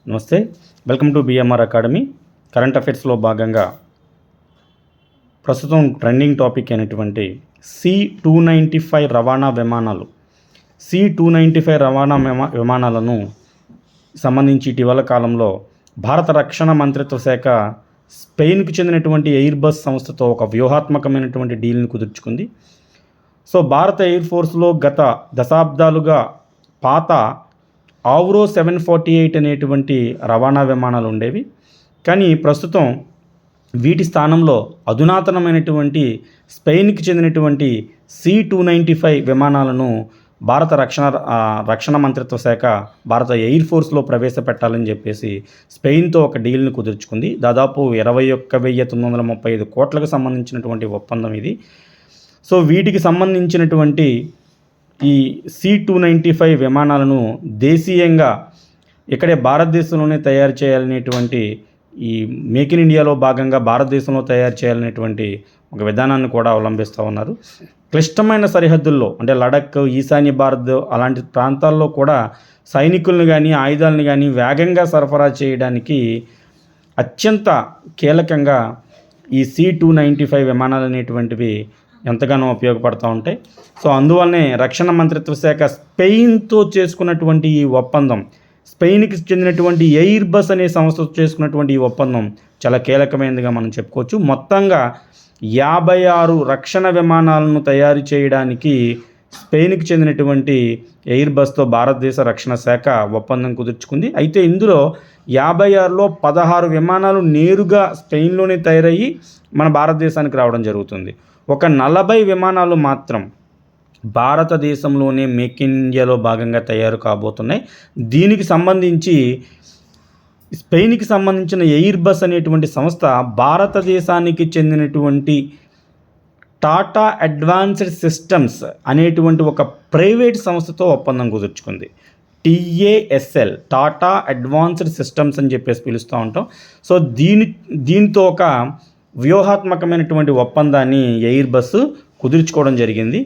నమస్తే, welcome to BMR academy. Current అఫైర్స్లో భాగంగా ప్రస్తుతం ట్రెండింగ్ టాపిక్ అయినటువంటి C-295 రవాణా విమానాలు. C-295 రవాణా విమానాలను సంబంధించి ఇటీవల కాలంలో భారత రక్షణ మంత్రిత్వ శాఖ స్పెయిన్కు చెందినటువంటి ఎయిర్ బస్ సంస్థతో ఒక వ్యూహాత్మకమైనటువంటి డీల్ని కుదుర్చుకుంది. సో భారత ఎయిర్ ఫోర్స్లో గత దశాబ్దాలుగా పాత ఆవ్రో 748 అనేటువంటి రవాణా విమానాలు ఉండేవి. కానీ ప్రస్తుతం వీటి స్థానంలో అధునాతనమైనటువంటి స్పెయిన్కి చెందినటువంటి C-295 విమానాలను భారత రక్షణ మంత్రిత్వ శాఖ భారత ఎయిర్ ఫోర్స్లో ప్రవేశపెట్టాలని చెప్పేసి స్పెయిన్తో ఒక డీల్ని కుదుర్చుకుంది. దాదాపు 21,935 కోట్లకు సంబంధించినటువంటి ఒప్పందం ఇది. సో వీటికి సంబంధించినటువంటి ఈ C-295 విమానాలను దేశీయంగా ఇక్కడే భారతదేశంలోనే తయారు చేయాలనేటువంటి ఈ మేక్ ఇన్ ఇండియాలో భాగంగా భారతదేశంలో తయారు చేయాలనేటువంటి ఒక విధానాన్ని కూడా అవలంబిస్తూ ఉన్నారు. క్లిష్టమైన సరిహద్దుల్లో అంటే లడఖ్, ఈశాన్య భారత్ అలాంటి ప్రాంతాల్లో కూడా సైనికులను కానీ ఆయుధాలను కానీ వేగంగా సరఫరా చేయడానికి అత్యంత కీలకంగా ఈ C-295 విమానాలు అనేటువంటివి ఎంతగానో ఉపయోగపడుతూ ఉంటాయి. సో అందువల్లనే రక్షణ మంత్రిత్వ శాఖ స్పెయిన్తో చేసుకున్నటువంటి ఈ ఒప్పందం, స్పెయిన్కి చెందినటువంటి ఎయిర్ బస్ అనే సంస్థతో చేసుకున్నటువంటి ఈ ఒప్పందం చాలా కీలకమైనదిగా మనం చెప్పుకోవచ్చు. మొత్తంగా 56 రక్షణ విమానాలను తయారు చేయడానికి స్పెయిన్కి చెందినటువంటి ఎయిర్ బస్తో భారతదేశ రక్షణ శాఖ ఒప్పందం కుదుర్చుకుంది. అయితే ఇందులో 56లో 16 విమానాలు నేరుగా స్పెయిన్లోనే తయారయ్యి మన భారతదేశానికి రావడం జరుగుతుంది. ఒక 40 విమానాలు మాత్రం భారతదేశంలోనే మేక్ ఇన్ ఇండియాలో భాగంగా తయారు కాబోతున్నాయి. దీనికి సంబంధించి స్పెయిన్కి సంబంధించిన ఎయిర్ బస్ అనేటువంటి సంస్థ భారతదేశానికి చెందినటువంటి టాటా అడ్వాన్స్డ్ సిస్టమ్స్ అనేటువంటి ఒక ప్రైవేట్ సంస్థతో ఒప్పందం కుదుర్చుకుంది. TASL, టాటా అడ్వాన్స్డ్ సిస్టమ్స్ అని చెప్పేసి పిలుస్తూ ఉంటాం. సో దీంతో ఒక వ్యూహాత్మకమైనటువంటి ఒప్పందాన్ని ఎయిర్ బస్సు కుదుర్చుకోవడం జరిగింది.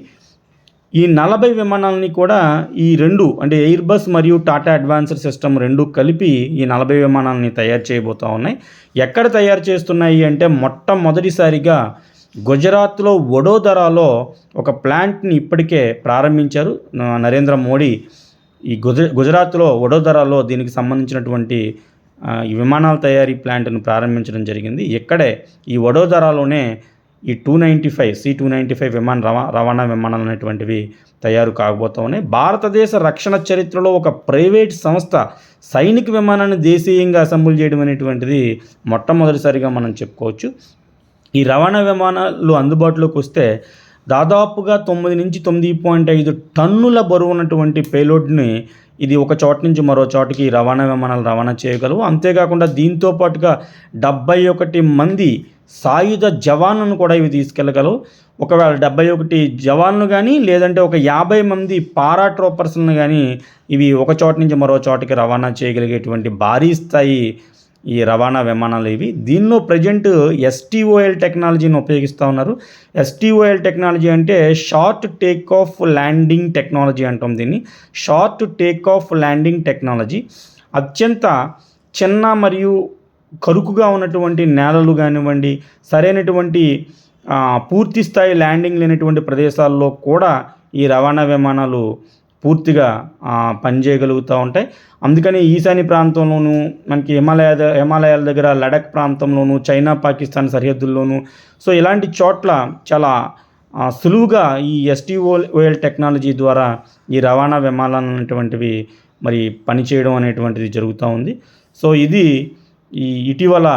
ఈ 40 విమానాలని కూడా ఈ రెండు అంటే ఎయిర్ బస్ మరియు టాటా అడ్వాన్స్డ్ సిస్టమ్ రెండు కలిపి ఈ 40 విమానాలని తయారు చేయబోతూ ఉన్నాయి. ఎక్కడ తయారు చేస్తున్నాయి అంటే మొట్టమొదటిసారిగా గుజరాత్లో వడోదరాలో ఒక ప్లాంట్ని ఇప్పటికే ప్రారంభించారు నరేంద్ర మోడీ. ఈ గుజరాత్లో వడోదరాలో దీనికి సంబంధించినటువంటి ఈ విమానాల తయారీ ప్లాంట్ను ప్రారంభించడం జరిగింది. ఇక్కడే ఈ వడోదరాలోనే ఈ C-295 రవాణా విమానాలు అనేటువంటివి తయారు కాబోతూ ఉన్నాయి. భారతదేశ రక్షణ చరిత్రలో ఒక ప్రైవేట్ సంస్థ సైనిక విమానాన్ని దేశీయంగా అసెంబుల్ చేయడం అనేటువంటిది మొట్టమొదటిసారిగా మనం చెప్పుకోవచ్చు. ఈ రవాణా విమానాలు అందుబాటులోకి వస్తే దాదాపుగా 9 నుంచి 9.5 టన్నుల బరువు ఉన్నటువంటి పేలోడ్ని ఇది ఒక చోట నుంచి మరో చోటకి రవాణా విమానాలు రవాణా చేయగలవు. అంతేకాకుండా దీంతో పాటుగా 71 మంది సాయుధ జవాన్లను కూడా ఇవి తీసుకెళ్ళగలవు. ఒకవేళ 71 జవాన్లు కానీ లేదంటే ఒక 50 మంది పారాట్రూపర్స్లను కానీ ఇవి ఒక చోట నుంచి మరో చోటకి రవాణా చేయగలిగేటువంటి భారీ స్థాయి ఈ రవాణా విమానాలు ఇవి. దీనిలో ప్రజెంట్ STOL టెక్నాలజీని ఉపయోగిస్తూ ఉన్నారు. STOL టెక్నాలజీ అంటే short take off landing technology అంటాం దీన్ని. Short take off landing technology అత్యంత చిన్న మరియు కరుకుగా ఉన్నటువంటి నేలలు కానివ్వండి, సరైనటువంటి పూర్తి స్థాయి ల్యాండింగ్ లేనటువంటి ప్రదేశాల్లో కూడా ఈ రవాణా విమానాలు పూర్తిగా పనిచేయగలుగుతూ ఉంటాయి. అందుకని ఈశాన్య ప్రాంతంలోనూ మనకి హిమాలయాల దగ్గర లడఖ్ ప్రాంతంలోనూ, చైనా పాకిస్తాన్ సరిహద్దుల్లోనూ సో ఇలాంటి చోట్ల చాలా సులువుగా ఈ STOL టెక్నాలజీ ద్వారా ఈ రవాణా విమానాలు అనేటువంటివి మరి పనిచేయడం అనేటువంటిది జరుగుతూ ఉంది. సో ఇది ఈ ఇటీవల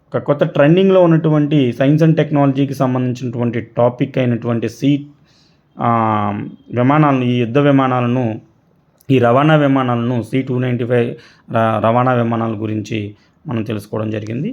ఒక కొత్త ట్రెండింగ్లో ఉన్నటువంటి సైన్స్ అండ్ టెక్నాలజీకి సంబంధించినటువంటి టాపిక్ అయినటువంటి విమానాలను, ఈ యుద్ధ విమానాలను, ఈ రవాణా విమానాలను C-295 రవాణా విమానాల గురించి మనం తెలుసుకోవడం జరిగింది.